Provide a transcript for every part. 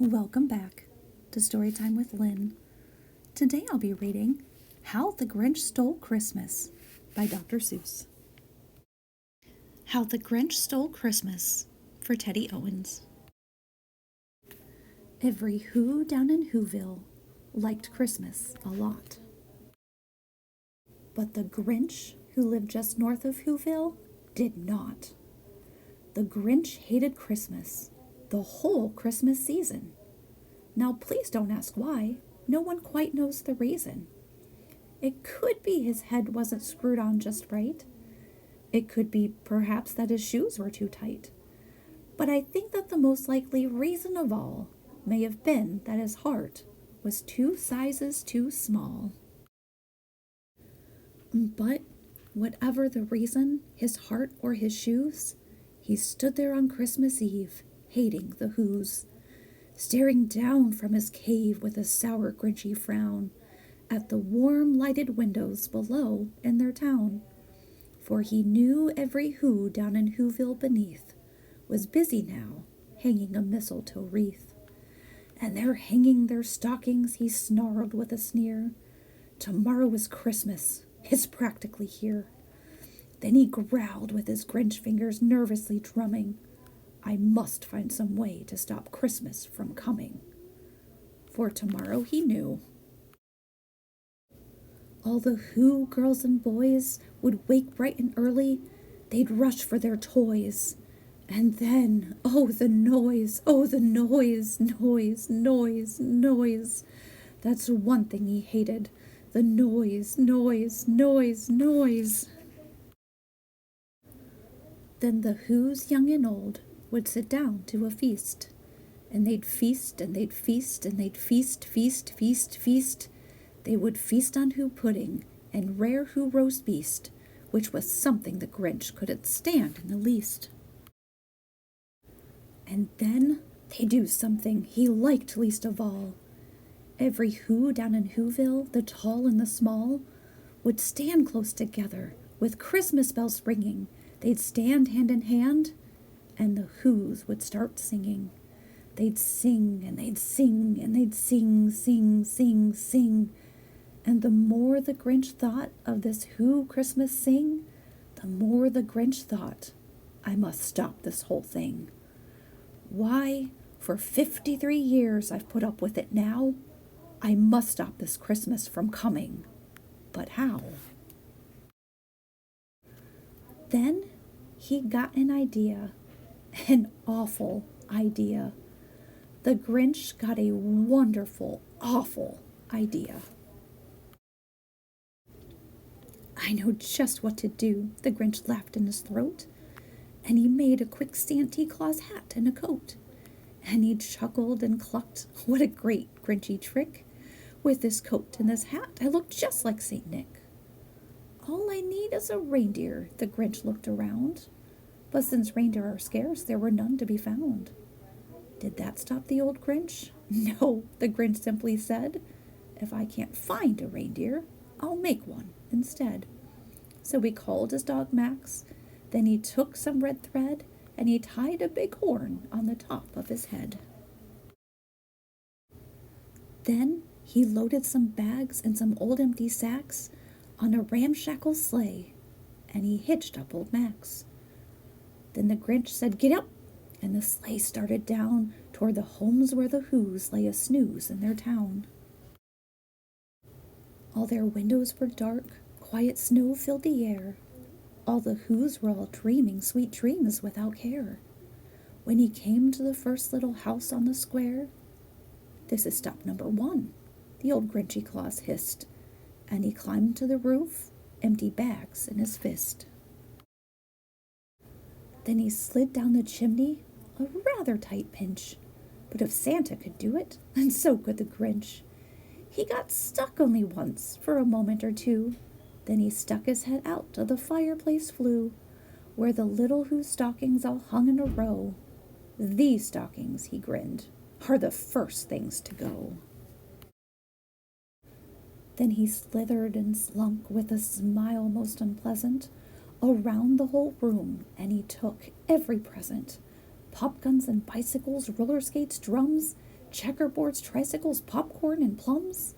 Welcome back to Storytime with Lynn. Today I'll be reading How the Grinch Stole Christmas by Dr. Seuss. How the Grinch Stole Christmas for Teddy Owens. Every Who down in Whoville liked Christmas a lot. But the Grinch, who lived just north of Whoville, did not. The Grinch hated Christmas, the whole Christmas season. Now please don't ask why. No one quite knows the reason. It could be his head wasn't screwed on just right. It could be perhaps that his shoes were too tight. But I think that the most likely reason of all may have been that his heart was 2 sizes too small. But whatever the reason, his heart or his shoes, he stood there on Christmas Eve, hating the Whos, staring down from his cave with a sour, grinchy frown at the warm, lighted windows below in their town. For he knew every Who down in Whoville beneath was busy now, hanging a mistletoe wreath. And they're hanging their stockings, he snarled with a sneer. Tomorrow is Christmas, it's practically here. Then he growled with his Grinch fingers nervously drumming. I must find some way to stop Christmas from coming. For tomorrow he knew. All the Who girls and boys would wake bright and early. They'd rush for their toys. And then, oh, the noise, noise, noise, noise. That's one thing he hated. The noise, noise, noise, noise. Then the Whos, young and old, would sit down to a feast. And they'd feast, and they'd feast, and they'd feast, feast, feast, feast. They would feast on Who pudding and rare Who roast beast, which was something the Grinch couldn't stand in the least. And then they'd do something he liked least of all. Every Who down in Whoville, the tall and the small, would stand close together with Christmas bells ringing. They'd stand hand in hand, and the Whos would start singing. They'd sing, and they'd sing, and they'd sing, sing, sing, sing. And the more the Grinch thought of this Who Christmas sing, the more the Grinch thought, I must stop this whole thing. Why, for 53 years I've put up with it now. I must stop this Christmas from coming. But how? Then he got an idea. An awful idea. The Grinch got a wonderful, awful idea. I know just what to do, the Grinch laughed in his throat. And he made a quick Santa Claus hat and a coat. And he chuckled and clucked, what a great Grinchy trick. With this coat and this hat, I look just like St. Nick. All I need is a reindeer, the Grinch looked around. But since reindeer are scarce, there were none to be found. Did that stop the old Grinch? No, the Grinch simply said, if I can't find a reindeer, I'll make one instead. So he called his dog Max, then he took some red thread, and he tied a big horn on the top of his head. Then he loaded some bags and some old empty sacks on a ramshackle sleigh, and he hitched up old Max. Then the Grinch said, get up, and the sleigh started down toward the homes where the Whos lay a snooze in their town. All their windows were dark, quiet snow filled the air. All the Whos were all dreaming sweet dreams without care. When he came to the first little house on the square, this is stop number 1, the old Grinchy Claus hissed, and he climbed to the roof, empty bags in his fist. Then he slid down the chimney, a rather tight pinch, but if Santa could do it, then so could the Grinch. He got stuck only once, for a moment or two. Then he stuck his head out of the fireplace flue, where the little Who stockings all hung in a row. These stockings, he grinned, are the first things to go. Then he slithered and slunk with a smile most unpleasant around the whole room, and he took every present, pop guns and bicycles, roller skates, drums, checkerboards, tricycles, popcorn, and plums,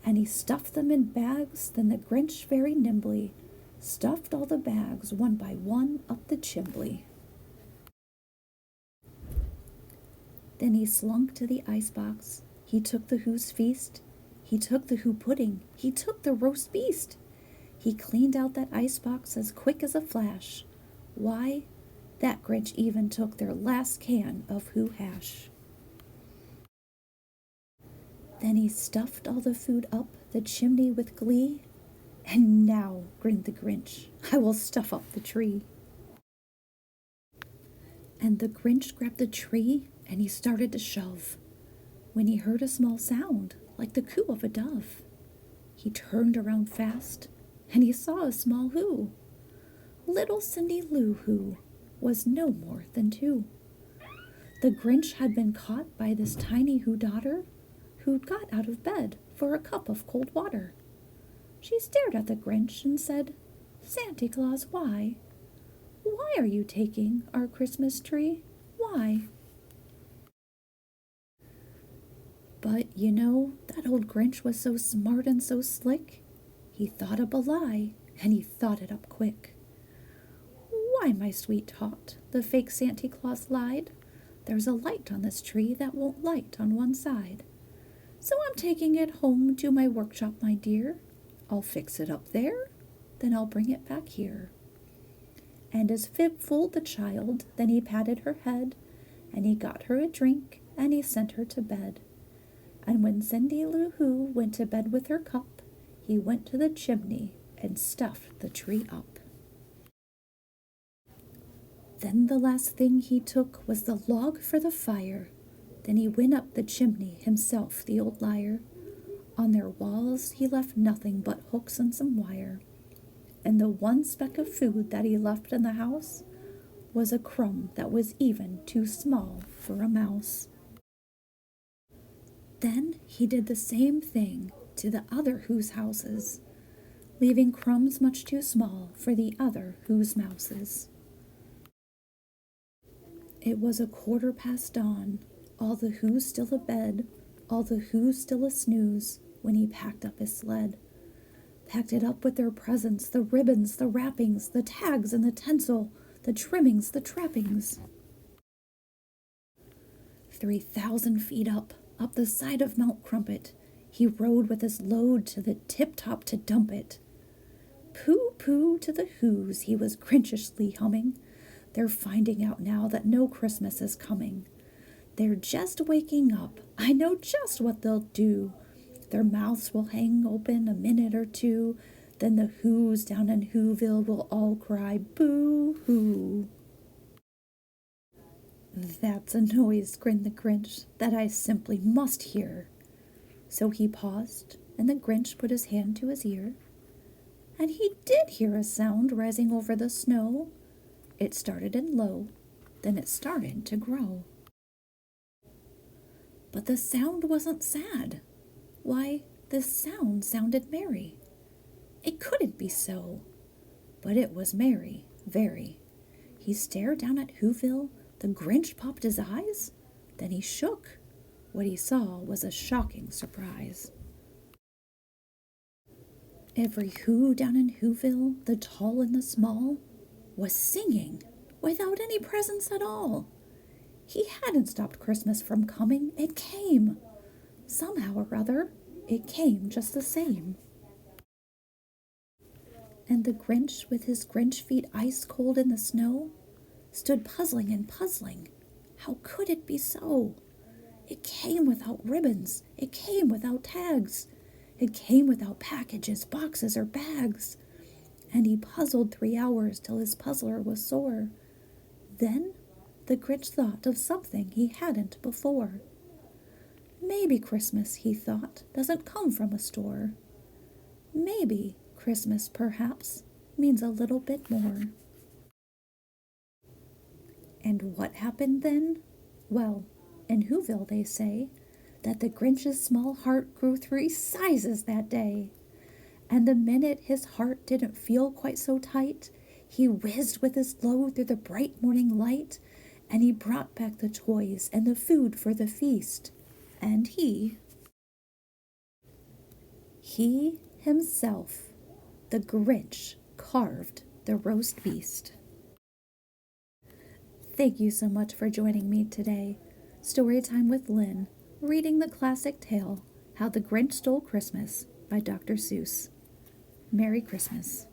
and he stuffed them in bags. Then the Grinch very nimbly stuffed all the bags one by one up the chimbley. Then he slunk to the icebox. He took the Who's feast. He took the Who pudding. He took the roast beast. He cleaned out that icebox as quick as a flash. Why, that Grinch even took their last can of Who hash. Then he stuffed all the food up the chimney with glee. And now, grinned the Grinch, I will stuff up the tree. And the Grinch grabbed the tree and he started to shove, when he heard a small sound like the coo of a dove. He turned around fast and he saw a small Who. Little Cindy Lou Who was no more than 2. The Grinch had been caught by this tiny Who daughter who'd got out of bed for a cup of cold water. She stared at the Grinch and said, Santa Claus, why? Why are you taking our Christmas tree? Why? But, you know, that old Grinch was so smart and so slick. He thought up a lie, and he thought it up quick. Why, my sweet tot, the fake Santa Claus lied. There's a light on this tree that won't light on one side. So I'm taking it home to my workshop, my dear. I'll fix it up there, then I'll bring it back here. And as Fib fooled the child, then he patted her head, and he got her a drink, and he sent her to bed. And when Cindy Lou Who went to bed with her cup, he went to the chimney and stuffed the tree up. Then the last thing he took was the log for the fire. Then he went up the chimney himself, the old liar. On their walls he left nothing but hooks and some wire. And the one speck of food that he left in the house was a crumb that was even too small for a mouse. Then he did the same thing to the other Who's houses, leaving crumbs much too small for the other Who's mouses. It was 1/4 dawn, all the Who's still abed, all the Who's still a snooze, when he packed up his sled. Packed it up with their presents, the ribbons, the wrappings, the tags and the tinsel, the trimmings, the trappings. 3,000 feet up the side of Mount Crumpet, he rode with his load to the tip-top to dump it. Pooh-pooh to the Who's, he was grinchishly humming. They're finding out now that no Christmas is coming. They're just waking up. I know just what they'll do. Their mouths will hang open a minute or two. Then the Who's down in Whoville will all cry, boo-hoo. That's a noise, grinned the Grinch, that I simply must hear. So he paused, and the Grinch put his hand to his ear. And he did hear a sound rising over the snow. It started in low, then it started to grow. But the sound wasn't sad. Why, the sound sounded merry. It couldn't be so, but it was merry, very. He stared down at Whoville. The Grinch popped his eyes. Then he shook. What he saw was a shocking surprise. Every Who down in Whoville, the tall and the small, was singing without any presents at all. He hadn't stopped Christmas from coming. It came. Somehow or other, it came just the same. And the Grinch, with his Grinch feet ice cold in the snow, stood puzzling and puzzling. How could it be so? It came without ribbons. It came without tags. It came without packages, boxes, or bags. And he puzzled 3 hours till his puzzler was sore. Then the Grinch thought of something he hadn't before. Maybe Christmas, he thought, doesn't come from a store. Maybe Christmas, perhaps, means a little bit more. And what happened then? Well, in Whoville they say that the Grinch's small heart grew 3 sizes that day. And the minute his heart didn't feel quite so tight, he whizzed with his load through the bright morning light, and he brought back the toys and the food for the feast. And he himself, the Grinch, carved the roast beast. Thank you so much for joining me today. Storytime with Lynn, reading the classic tale, How the Grinch Stole Christmas by Dr. Seuss. Merry Christmas.